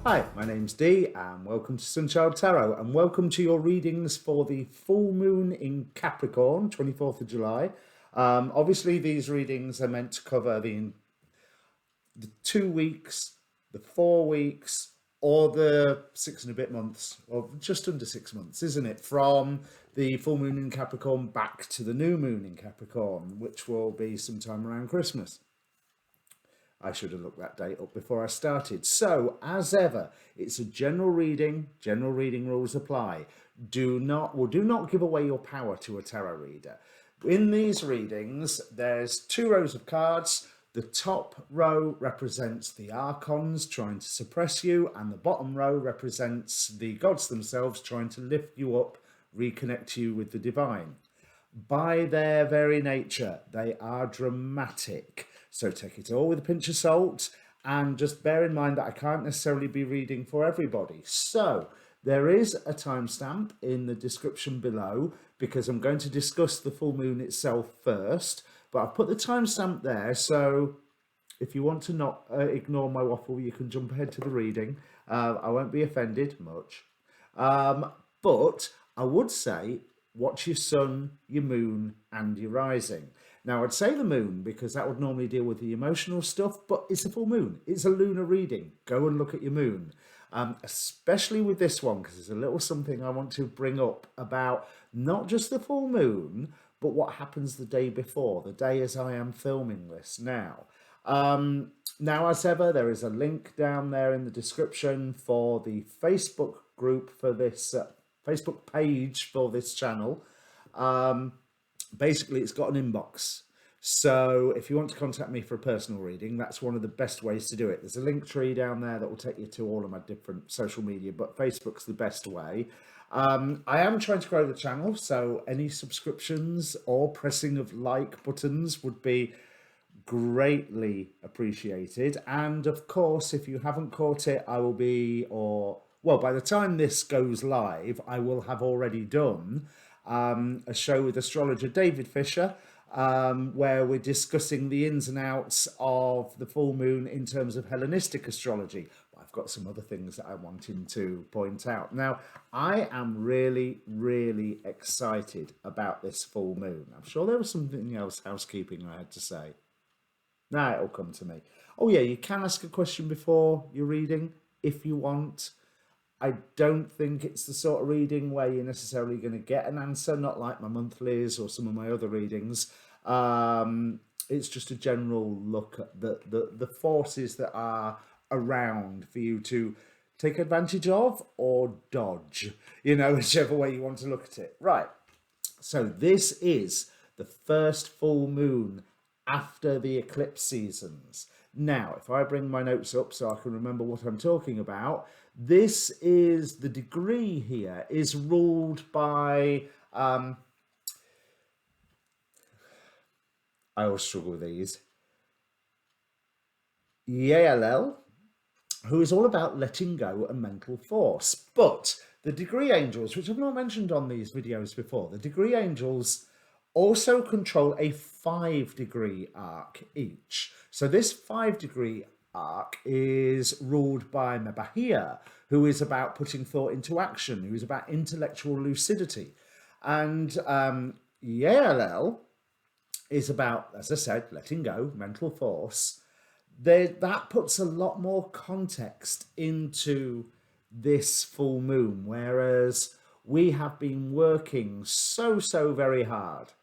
Hi, my name's Dee and welcome to Sunchild Tarot and welcome to your readings for the full moon in Capricorn, 24th of July. Obviously, these readings are meant to cover the 2 weeks, the 4 weeks, or the 6 and a bit months, or just under 6 months, isn't it? From the full moon in Capricorn back to the new moon in Capricorn, which will be sometime around Christmas. I should have looked that date up before I started. So, as ever, it's a general reading. General reading rules apply. Do not give away your power to a tarot reader. In these readings, there's 2 rows of cards. The top row represents the archons trying to suppress you, and the bottom row represents the gods themselves trying to lift you up, reconnect you with the divine. By their very nature, they are dramatic. So take it all with a pinch of salt and just bear in mind that I can't necessarily be reading for everybody. So there is a timestamp in the description below because I'm going to discuss the full moon itself first. But I've put the timestamp there, so if you want to not ignore my waffle, you can jump ahead to the reading. I won't be offended much. But I would say watch your sun, your moon, and your rising. Now, I'd say the moon because that would normally deal with the emotional stuff, but it's a full moon. It's a lunar reading. Go and look at your moon. Especially with this one, because there's a little something I want to bring up about not just the full moon, but what happens the day before, the day as I am filming this now. Now, as ever, there is a link down there in the description for the Facebook group for this Facebook page for this channel. Basically, it's got an inbox. So if you want to contact me for a personal reading, that's one of the best ways to do it. There's a link tree down there that will take you to all of my different social media, but Facebook's the best way. I am trying to grow the channel, so any subscriptions or pressing of like buttons would be greatly appreciated. And of course, if you haven't caught it, I will be, or well, by the time this goes live, I will have already done a show with astrologer David Fisher, where we're discussing the ins and outs of the full moon in terms of Hellenistic astrology. I've got some other things that I wanted to point out. Now, I am really, really excited about this full moon. I'm sure there was something else housekeeping I had to say. Now it'll come to me. Oh yeah, you can ask a question before you're reading if you want. I don't think it's the sort of reading where you're necessarily going to get an answer, not like my monthlies or some of my other readings. It's just a general look at the forces that are around for you to take advantage of or dodge, whichever way you want to look at it. Right. So this is the first full moon after the eclipse seasons. Now, if I bring my notes up so I can remember what I'm talking about, this is the degree here is ruled by, I always struggle with these, Yael, who is all about letting go and mental force. But the degree angels, which I've not mentioned on these videos before, the degree angels also control a 5-degree arc each. So this 5-degree arc is ruled by Mabahia, who is about putting thought into action, who is about intellectual lucidity. And Yael is about, as I said, letting go, mental force. That puts a lot more context into this full moon, whereas we have been working so very hard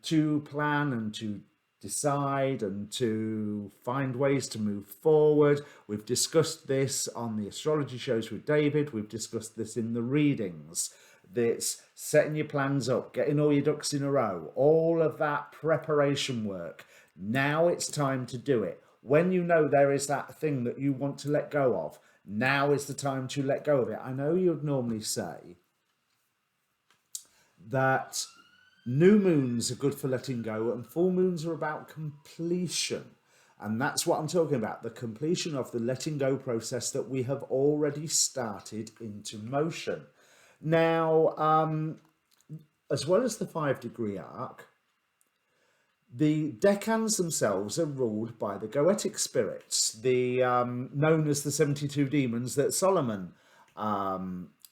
to plan and to decide and to find ways to move forward. We've discussed this on the astrology shows with David. We've discussed this in the readings. That's setting your plans up, getting all your ducks in a row, all of that preparation work. Now it's time to do it. When you know there is that thing that you want to let go of, now is the time to let go of it. I know you'd normally say that new moons are good for letting go and full moons are about completion. And that's what I'm talking about, the completion of the letting go process that we have already started into motion. Now, as well as the 5-degree arc, The decans themselves are ruled by the goetic spirits, the known as the 72 demons that Solomon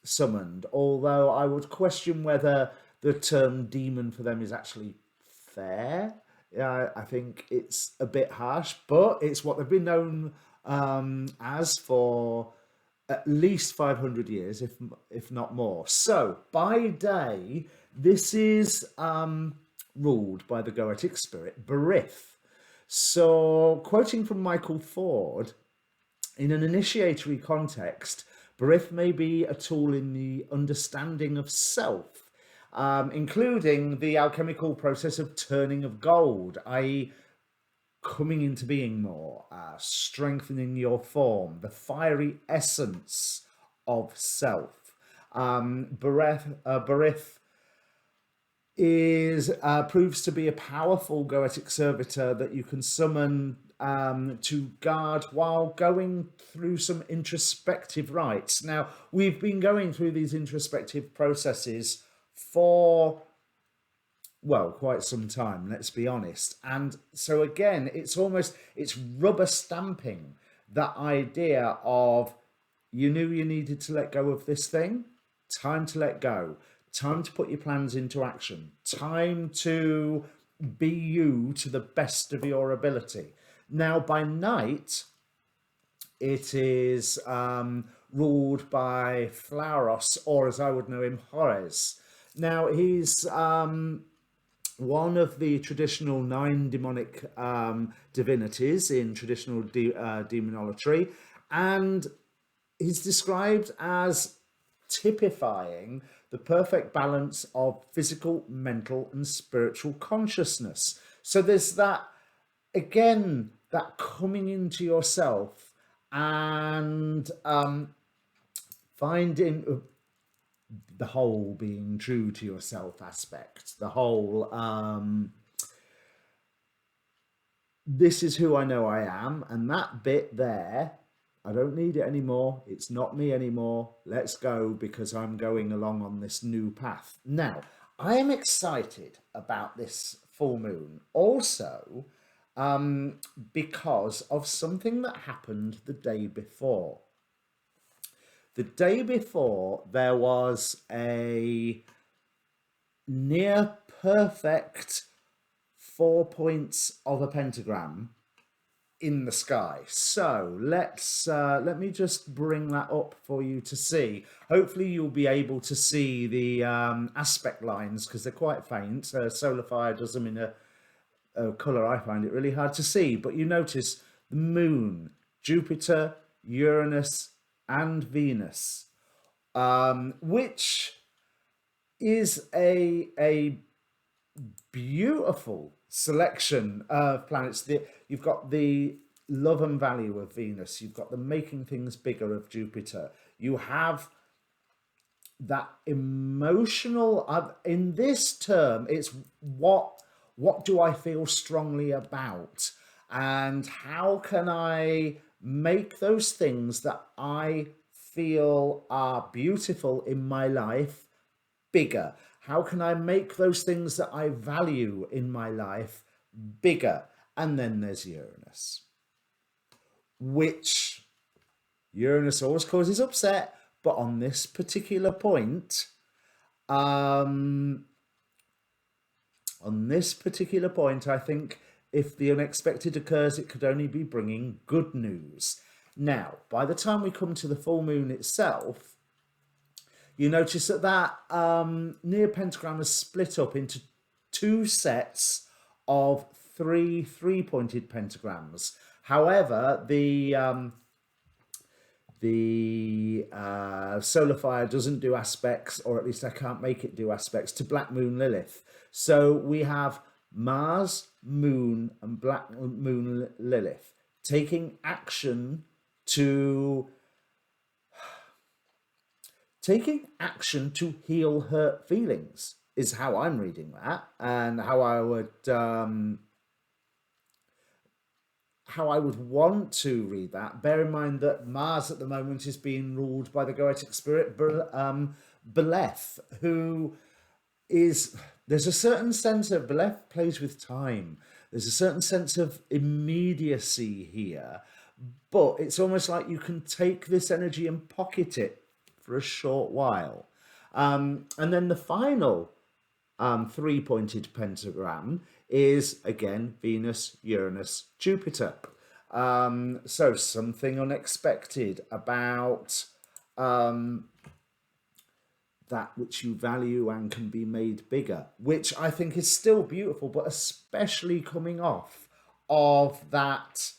summoned. Although I would question whether the term demon for them is actually fair. I think it's a bit harsh, but it's what they've been known as for at least 500 years, if not more. So by day, this is ruled by the goetic spirit Berith. So, quoting from Michael Ford, in an initiatory context, Berith may be a tool in the understanding of self, including the alchemical process of turning of gold, i.e., coming into being more, strengthening your form, the fiery essence of self. Berith is proves to be a powerful goetic servitor that you can summon to guard while going through some introspective rites. Now, we've been going through these introspective processes for, well, quite some time, let's be honest. And so again, it's rubber stamping that idea of, you knew you needed to let go of this thing, time to let go, time to put your plans into action, time to be you to the best of your ability. Now, by night, it is ruled by Flauros, or as I would know him, Horus. Now, he's one of the traditional 9 demonic divinities in traditional demonolatry, and he's described as typifying the perfect balance of physical, mental, and spiritual consciousness. So there's that, again, that coming into yourself and finding the whole, being true to yourself aspect, the whole this is who I know I am, and that bit there, I don't need it anymore, it's not me anymore, let's go, because I'm going along on this new path. Now, I am excited about this full moon also because of something that happened the day before. The day before, there was a near perfect 4 points of a pentagram in the sky. So let me just bring that up for you to see. Hopefully you'll be able to see the aspect lines, because they're quite faint. Solar Fire does them in a colour I find it really hard to see, but you notice the moon, Jupiter, Uranus, and Venus, which is a beautiful selection of planets. You've got the love and value of Venus, you've got the making things bigger of Jupiter, you have that emotional, in this term, it's what do I feel strongly about, and how can I make those things that I feel are beautiful in my life bigger? How can I make those things that I value in my life bigger? And then there's Uranus, which Uranus always causes upset, but on this particular point, I think if the unexpected occurs, it could only be bringing good news. Now, by the time we come to the full moon itself, you notice that near pentagram is split up into 2 sets of 3 3-pointed pentagrams. However, the Solar Fire doesn't do aspects, or at least I can't make it do aspects, to Black Moon Lilith. So we have Mars, Moon, and Black Moon Lilith taking action to heal hurt feelings, is how I'm reading that, and how I would want to read that. Bear in mind that Mars at the moment is being ruled by the goetic spirit Beleth, who is there's a certain sense of Beleth plays with time. There's a certain sense of immediacy here, but it's almost like you can take this energy and pocket it for a short while. And then the final three-pointed pentagram is again Venus, Uranus, Jupiter. So something unexpected about that which you value and can be made bigger, which I think is still beautiful, but especially coming off of that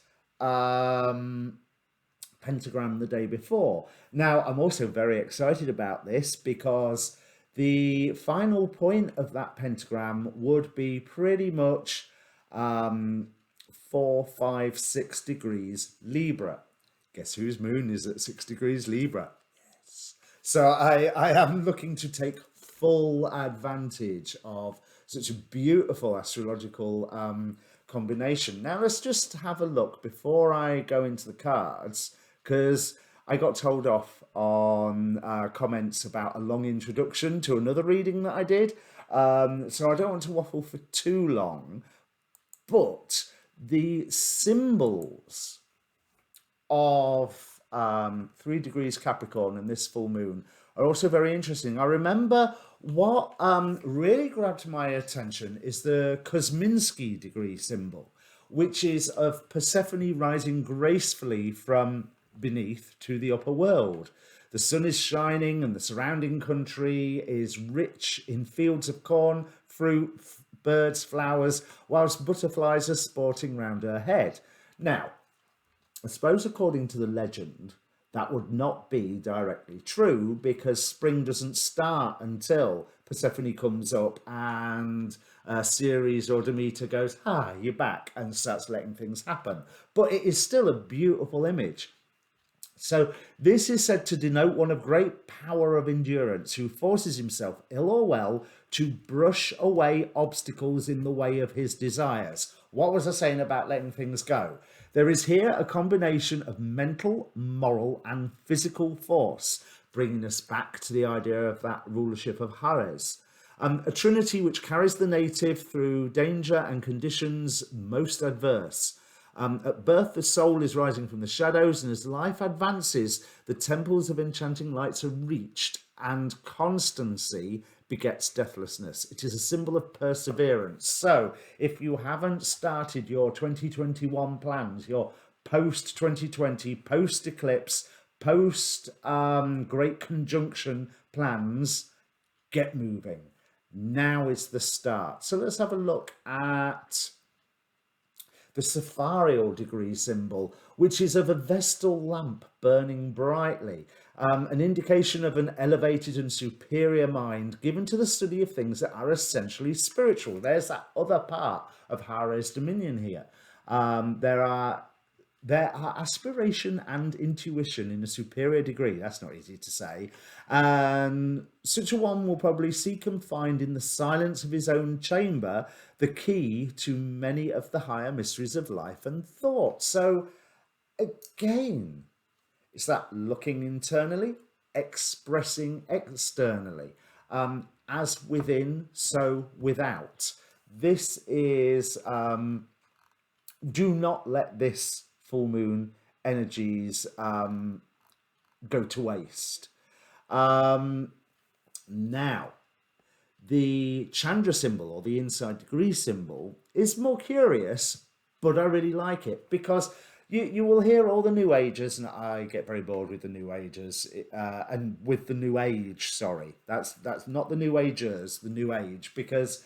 pentagram the day before. Now, I'm also very excited about this because the final point of that pentagram would be pretty much 4, 5, 6 degrees Libra. Guess whose moon is at 6 degrees Libra? So I am looking to take full advantage of such a beautiful astrological combination. Now let's just have a look before I go into the cards, because I got told off on comments about a long introduction to another reading that I did. So I don't want to waffle for too long, but the symbols of 3 degrees Capricorn and this full moon are also very interesting. I remember what really grabbed my attention is the Kosminski degree symbol, which is of Persephone rising gracefully from beneath to the upper world. The sun is shining and the surrounding country is rich in fields of corn, fruit, birds, flowers, whilst butterflies are sporting round her head. Now, I suppose according to the legend, that would not be directly true, because spring doesn't start until Persephone comes up and Ceres or Demeter goes, "Ah, you're back," and starts letting things happen. But it is still a beautiful image. So this is said to denote one of great power of endurance, who forces himself, ill or well, to brush away obstacles in the way of his desires. What was I saying about letting things go? There is here a combination of mental, moral, and physical force, bringing us back to the idea of that rulership of Hares. A trinity which carries the native through danger and conditions most adverse. At birth, the soul is rising from the shadows, and as life advances, the temples of enchanting lights are reached, and constancy begets deathlessness. It is a symbol of perseverance. So if you haven't started your 2021 plans, your post 2020, post eclipse, post great conjunction plans, get moving. Now is the start. So let's have a look at the Sapharial degree symbol, which is of a Vestal lamp burning brightly, an indication of an elevated and superior mind given to the study of things that are essentially spiritual. There's that other part of Hare's dominion here. There are aspiration and intuition in a superior degree. That's not easy to say. And such a one will probably seek and find in the silence of his own chamber the key to many of the higher mysteries of life and thought. So again, it's that looking internally, expressing externally. As within, so without. This is, do not let this full moon energies go to waste. Now, the Chandra symbol, or the inside degree symbol, is more curious, but I really like it, because you will hear all the New Agers, and I get very bored with the New Agers, and with the New Age, sorry. That's not the New Agers, the New Age, because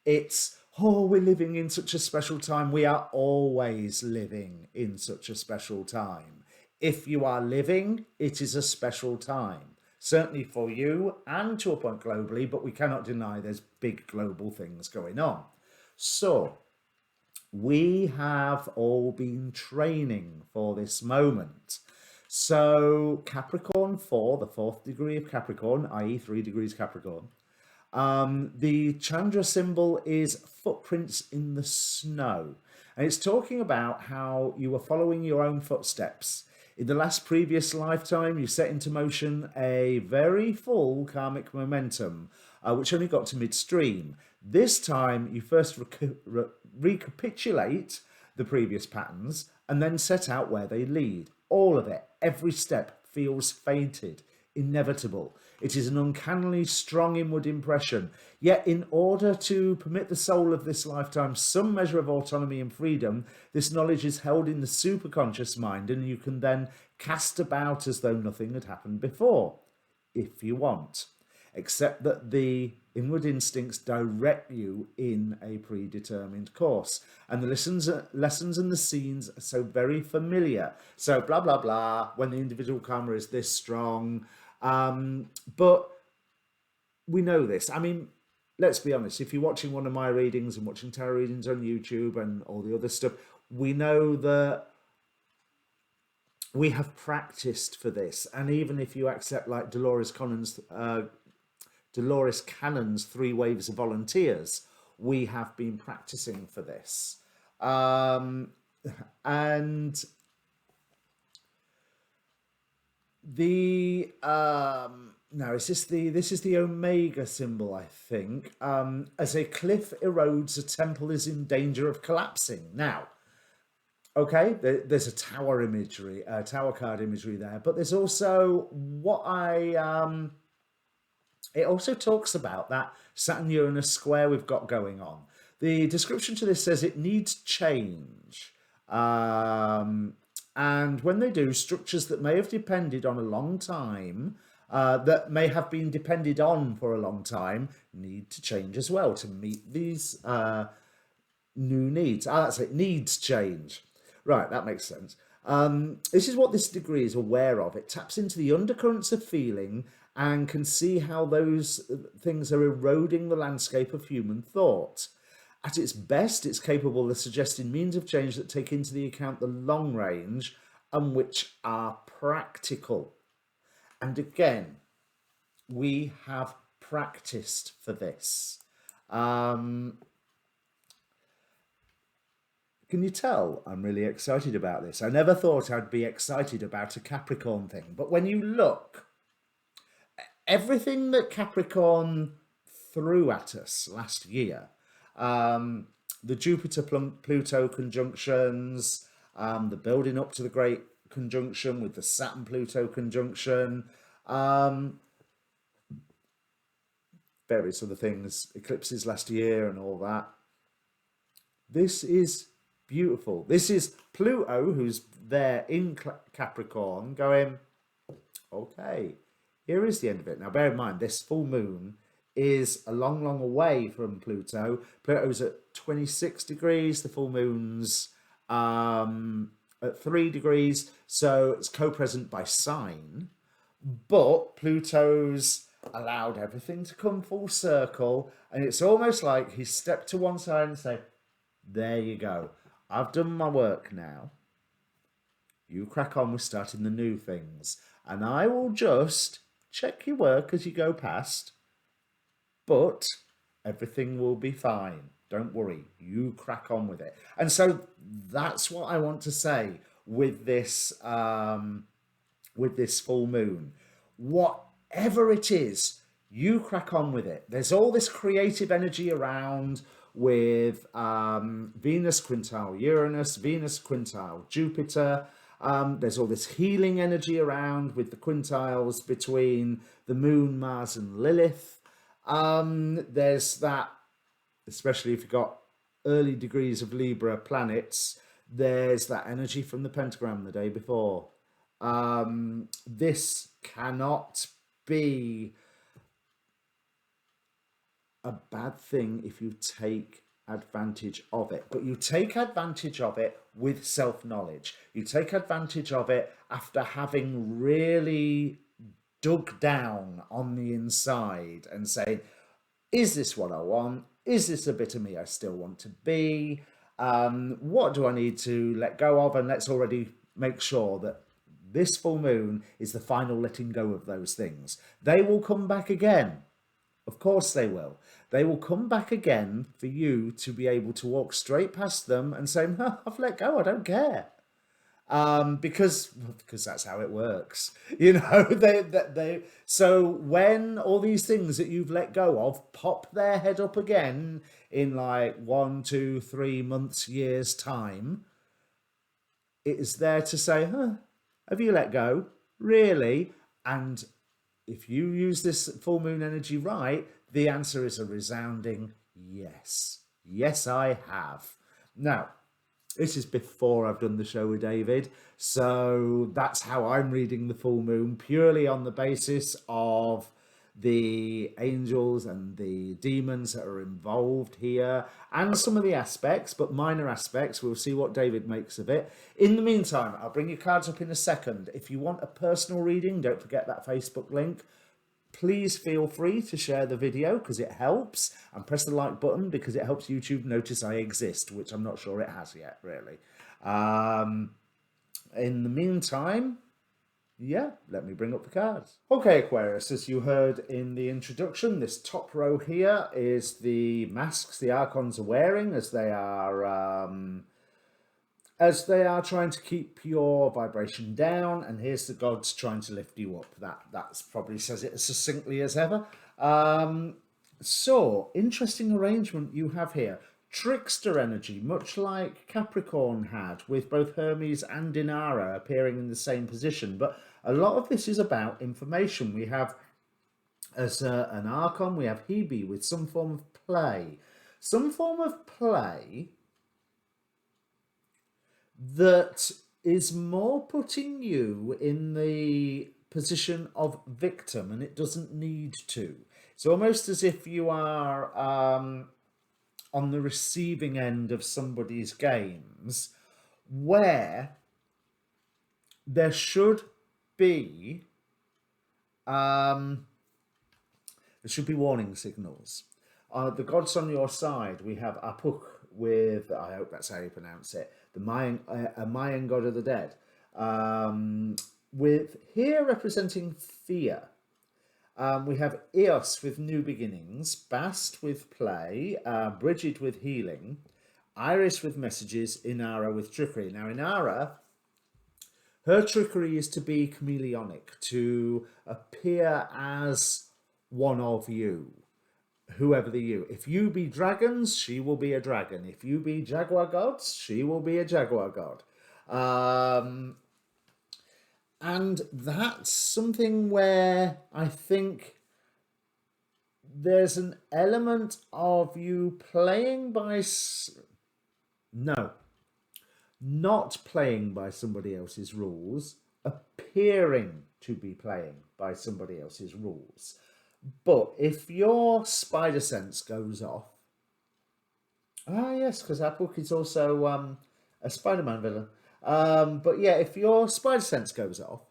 it's, oh, we're living in such a special time. We are always living in such a special time. If you are living, it is a special time. Certainly for you and to a point globally, but we cannot deny there's big global things going on. So we have all been training for this moment. So Capricorn 4, the 4th degree of Capricorn, i.e. 3 degrees Capricorn. The Chandra symbol is footprints in the snow. And it's talking about how you were following your own footsteps. In the last previous lifetime, you set into motion a very full karmic momentum, which only got to midstream. This time, you first recapitulate the previous patterns and then set out where they lead. All of it, every step feels fated, inevitable. It is an uncannily strong inward impression. Yet, in order to permit the soul of this lifetime some measure of autonomy and freedom, this knowledge is held in the superconscious mind, and you can then cast about as though nothing had happened before, if you want, except that the inward instincts direct you in a predetermined course. And the lessons and the scenes are so very familiar. So blah, blah, blah, when the individual karma is this strong. But we know this. I mean, let's be honest. If you're watching one of my readings and watching tarot readings on YouTube and all the other stuff, we know that we have practiced for this. And even if you accept like Dolores Cannon's 3 Waves of Volunteers, we have been practicing for this. And the now this is the Omega symbol, I think. As a cliff erodes, a temple is in danger of collapsing. Now, okay, there's a tower imagery, tower card imagery there, but there's also what it also talks about that Saturn-Uranus square we've got going on. The description to this says it needs change. And when they do, structures that may have depended on a long time, that may have been depended on for a long time, need to change as well to meet these new needs. That's it, needs change. Right, that makes sense. This is what this degree is aware of. It taps into the undercurrents of feeling and can see how those things are eroding the landscape of human thought. At its best, it's capable of suggesting means of change that take into the account the long range and which are practical. And again, we have practiced for this. Can you tell I'm really excited about this? I never thought I'd be excited about a Capricorn thing, but when you look, everything that Capricorn threw at us last year, the Jupiter-Pluto conjunctions, the building up to the great conjunction with the Saturn-Pluto conjunction, various other things, eclipses last year and all that. This is beautiful. This is Pluto, who's there in Capricorn, going, okay, here is the end of it. Now, bear in mind, this full moon is a long, long away from Pluto. Pluto's at 26 degrees. The full moon's at 3 degrees. So it's co-present by sign. But Pluto's allowed everything to come full circle. And it's almost like he stepped to one side and said, there you go. I've done my work now. You crack on with starting the new things. And I will just check your work as you go past. But everything will be fine. Don't worry. You crack on with it. And so that's what I want to say with this full moon. Whatever it is, you crack on with it. There's all this creative energy around with Venus quintile Uranus, Venus quintile Jupiter. There's all this healing energy around with the quintiles between the moon, Mars and Lilith. There's that, especially if you've got early degrees of Libra planets, there's that energy from the pentagram the day before. This cannot be a bad thing if you take advantage of it, but you take advantage of it with self-knowledge. You take advantage of it after having really dug down on the inside and saying, is this what I want? Is this a bit of me I still want to be? What do I need to let go of? And let's already make sure that this full moon is the final letting go of those things. They will come back again. Of course they will. They will come back again for you to be able to walk straight past them and say, I've let go, I don't care. Because that's how it works. You know, they so when all these things that you've let go of pop their head up again in like 1, 2, 3 months, years time, it is there to say, huh, have you let go? Really? And if you use this full moon energy right, the answer is a resounding yes. Yes, I have. Now, this is before I've done the show with David, so that's how I'm reading the full moon, purely on the basis of the angels and the demons that are involved here, and some of the aspects, but minor aspects. We'll see what David makes of it. In the meantime, I'll bring your cards up in a second. If you want a personal reading, don't forget that Facebook link. Please feel free to share the video because it helps, and press the like button because it helps YouTube notice I exist, which I'm not sure it has yet, really. In the meantime, yeah, let me bring up the cards. Okay, Aquarius, as you heard in the introduction, this top row here is the masks the archons are wearing as they are trying to keep your vibration down, and here's the gods trying to lift you up. That's probably says it as succinctly as ever. So, interesting arrangement you have here. Trickster energy, much like Capricorn had, with both Hermes and Inara appearing in the same position. But a lot of this is about information. We have, as an Archon, we have Hebe with some form of play. Some form of play that is more putting you in the position of victim, and it doesn't need to. It's almost as if you are on the receiving end of somebody's games, where there should be warning signals. The gods on your side, we have Apuk with, I hope that's how you pronounce it, the Mayan god of the dead, with here representing fear. We have Eos with new beginnings, Bast with play, Bridget with healing, Iris with messages, Inara with trickery. Now, Inara, her trickery is to be chameleonic, to appear as one of you, whoever the you. If you be dragons, she will be a dragon. If you be jaguar gods, she will be a jaguar god. And that's something where I think there's an element of you playing by... No, not playing by somebody else's rules, appearing to be playing by somebody else's rules. But if your spider sense goes off... Ah, yes, because Apuk is also a Spider-Man villain. But yeah, if your spider sense goes off,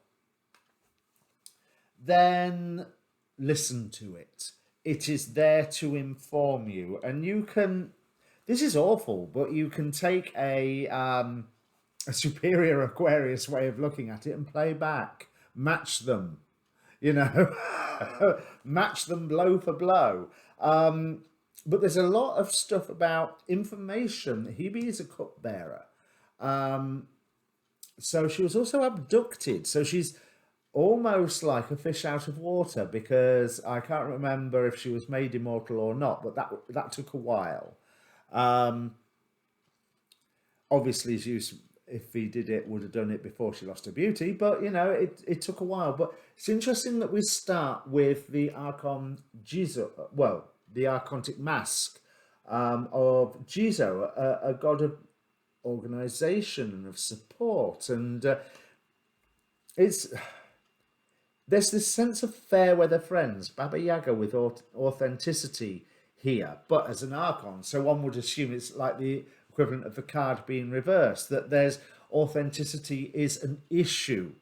then listen to it. It is there to inform you, and you can... This is awful, but you can take a superior Aquarius way of looking at it and play back, match them, you know, match them blow for blow. But there's a lot of stuff about information. Hebe is a cupbearer. So she was also abducted. So she's almost like a fish out of water, because I can't remember if she was made immortal or not, but that took a while. Obviously, Zeus, if he did it, would have done it before she lost her beauty, but you know, it took a while. But it's interesting that we start with the Archon Jizo, well, the Archontic mask of Jizo, a god of organization and of support, and there's this sense of fair weather friends, Baba Yaga with authenticity here, but as an Archon, so one would assume it's like the equivalent of the card being reversed, that there's authenticity is an issue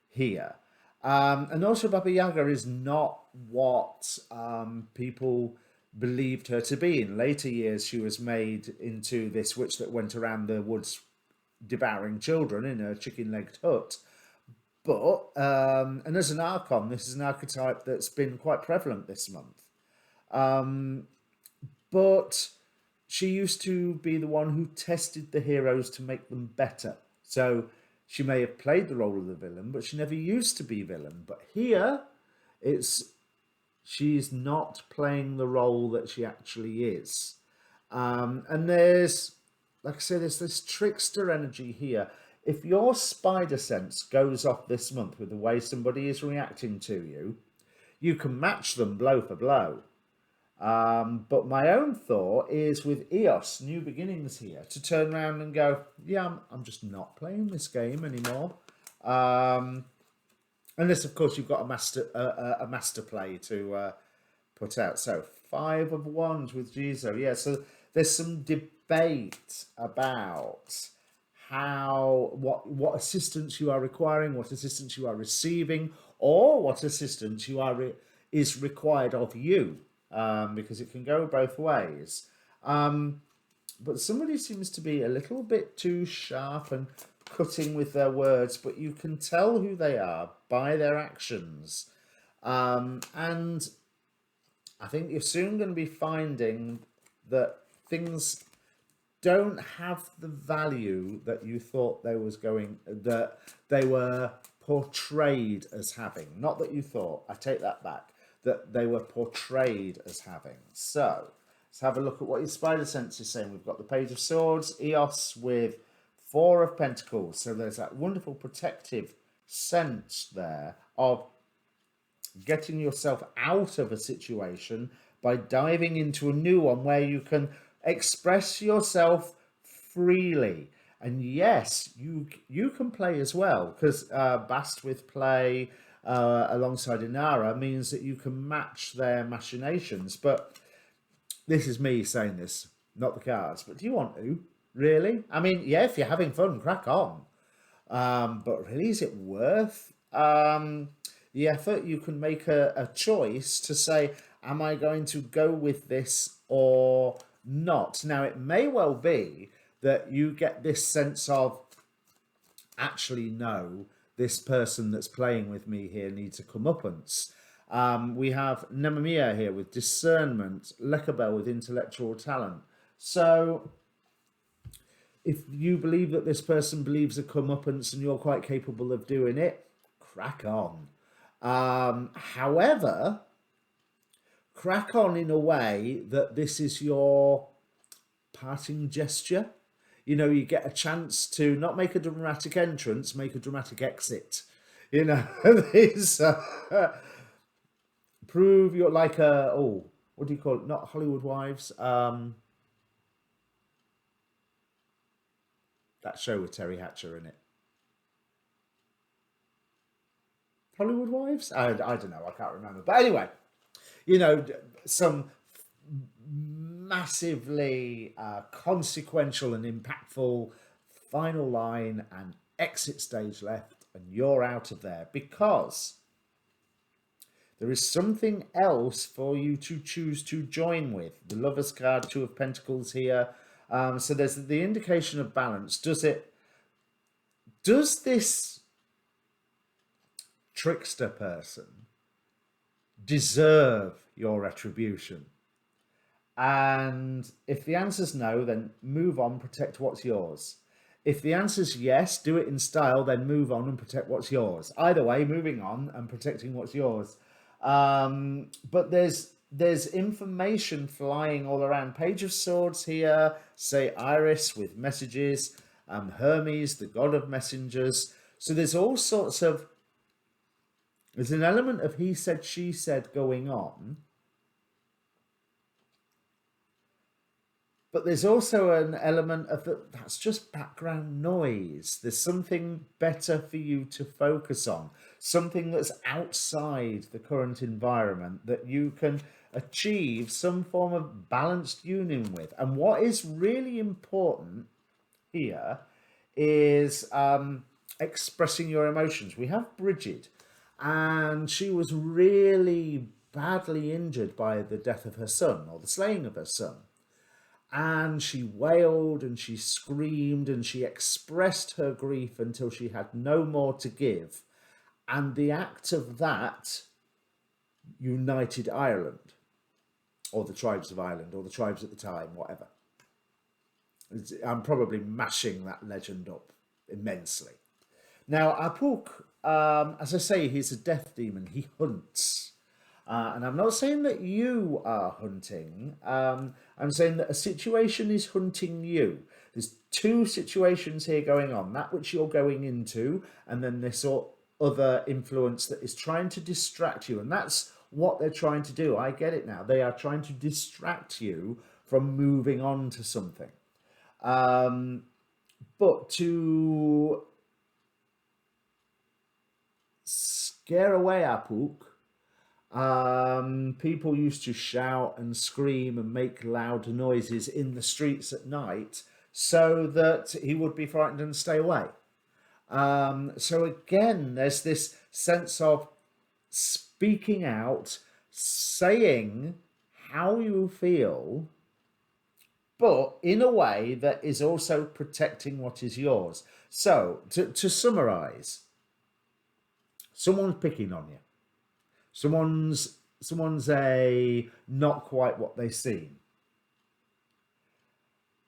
here. And also Baba Yaga is not what people believed her to be. In later years, she was made into this witch that went around the woods devouring children in a chicken-legged hut. But, and as an Archon, this is an archetype that's been quite prevalent this month. But she used to be the one who tested the heroes to make them better. So She may have played the role of the villain, but she never used to be villain. But here, she's not playing the role that she actually is. And there's, like I say, there's this trickster energy here. If your spider sense goes off this month with the way somebody is reacting to you, you can match them blow for blow. But my own thought is with EOS, new beginnings here, to turn around and go, yeah, I'm just not playing this game anymore. Unless, of course, you've got a master play to put out. So 5 of Wands with Jizo. Yeah, so there's some debate about what assistance you are requiring, what assistance you are receiving, or what assistance is required of you, because it can go both ways. But somebody seems to be a little bit too sharp and cutting with their words, but you can tell who they are by their actions. And I think you're soon going to be finding that things don't have the value that you thought that they were portrayed as having. Not that you thought, I take that back, that they were portrayed as having. So let's have a look at what your spider sense is saying. We've got the Page of Swords, EOS with 4 of Pentacles. So there's that wonderful protective sense there of getting yourself out of a situation by diving into a new one where you can express yourself freely. And yes, you can play as well, because Bast with play alongside Inara means that you can match their machinations. But this is me saying this, not the cards. But do you want to? Really? I mean, yeah, if you're having fun, crack on. But really, is it worth the effort? You can make a choice to say, am I going to go with this or not? Now, it may well be that you get this sense of, actually, no, this person that's playing with me here needs a comeuppance. We have Nemamia here with discernment, Lekabel with intellectual talent. So if you believe that this person believes a comeuppance and you're quite capable of doing it, crack on. However, crack on in a way that this is your parting gesture. You know, you get a chance to not make a dramatic entrance, make a dramatic exit. You know, this prove you're like what do you call it? Not Hollywood Wives. That show with Terry Hatcher in it. Hollywood Wives? I don't know. I can't remember. But anyway, you know, some massively consequential and impactful final line and exit stage left, and you're out of there, because there is something else for you to choose to join with. The Lover's card, 2 of Pentacles here. So there's the indication of balance. Does this trickster person deserve your retribution? And if the answer's no, then move on, protect what's yours. If the answer's yes, do it in style, then move on and protect what's yours. Either way, moving on and protecting what's yours. But there's information flying all around. Page of Swords here, say Iris with messages, Hermes, the god of messengers. So there's all sorts of, there's an element of he said, she said going on. But there's also an element of that's just background noise. There's something better for you to focus on, something that's outside the current environment that you can achieve some form of balanced union with. And what is really important here is expressing your emotions. We have Bridget, and she was really badly injured by the death of her son, or the slaying of her son. And she wailed and she screamed and she expressed her grief until she had no more to give. And the act of that united Ireland, or the tribes of Ireland, or the tribes at the time, whatever. I'm probably mashing that legend up immensely. Now, Apuk, as I say, he's a death demon. He hunts. And I'm not saying that you are hunting. I'm saying that a situation is hunting you. There's two situations here going on, that which you're going into, and then this other influence that is trying to distract you. And that's what they're trying to do. I get it now. They are trying to distract you from moving on to something. But to scare away Apuk, people used to shout and scream and make loud noises in the streets at night so that he would be frightened and stay away. So again, there's this sense of speaking out, saying how you feel, but in a way that is also protecting what is yours. So to summarize, someone's picking on you. Someone's a not quite what they seem.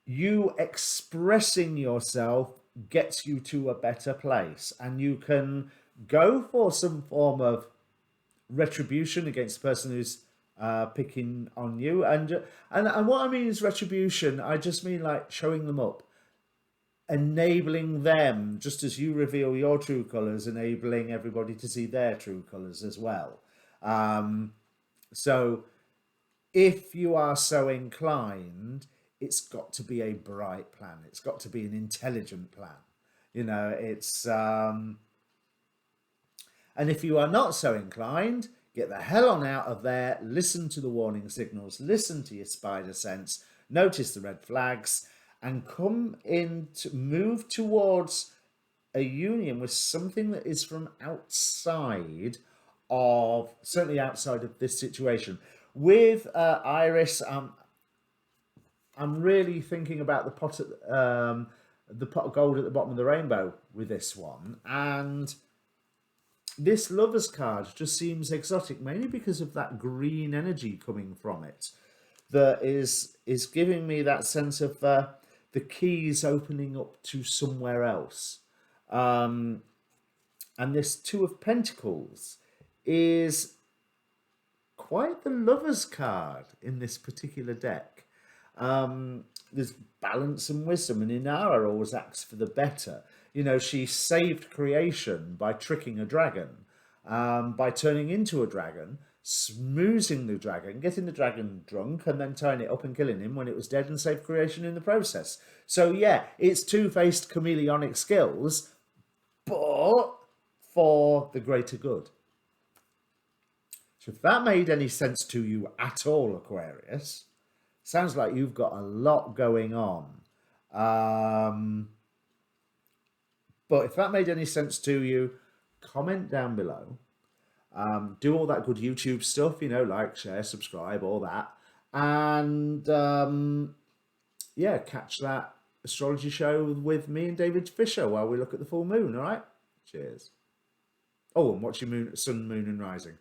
You expressing yourself gets you to a better place, and you can go for some form of retribution against the person who's picking on you. And what I mean is retribution. I just mean like showing them up, enabling them, just as you reveal your true colors, enabling everybody to see their true colors as well. So if you are so inclined, it's got to be a bright plan. It's got to be an intelligent plan. It's and if you are not so inclined, get the hell on out of there. Listen to the warning signals. Listen to your spider sense. Notice the red flags, and come in to move towards a union with something that is from outside of, certainly outside of this situation. With Iris, I'm really thinking about the pot of gold at the bottom of the rainbow with this one, and this Lovers card just seems exotic, mainly because of that green energy coming from it, that is giving me that sense of the keys opening up to somewhere else. And this Two of Pentacles is quite the Lovers card in this particular deck. There's balance and wisdom, and Inara always acts for the better. She saved creation by tricking a dragon, by turning into a dragon, smoozing the dragon, getting the dragon drunk, and then tying it up and killing him when it was dead, and saved creation in the process. So yeah, it's two-faced chameleonic skills, but for the greater good. So if that made any sense to you at all, Aquarius, sounds like you've got a lot going on. But if that made any sense to you, comment down below. Do all that good YouTube stuff, like, share, subscribe, all that. And yeah, catch that astrology show with me and David Fisher while we look at the full moon, all right? Cheers. Oh, and watch your sun, moon, and rising.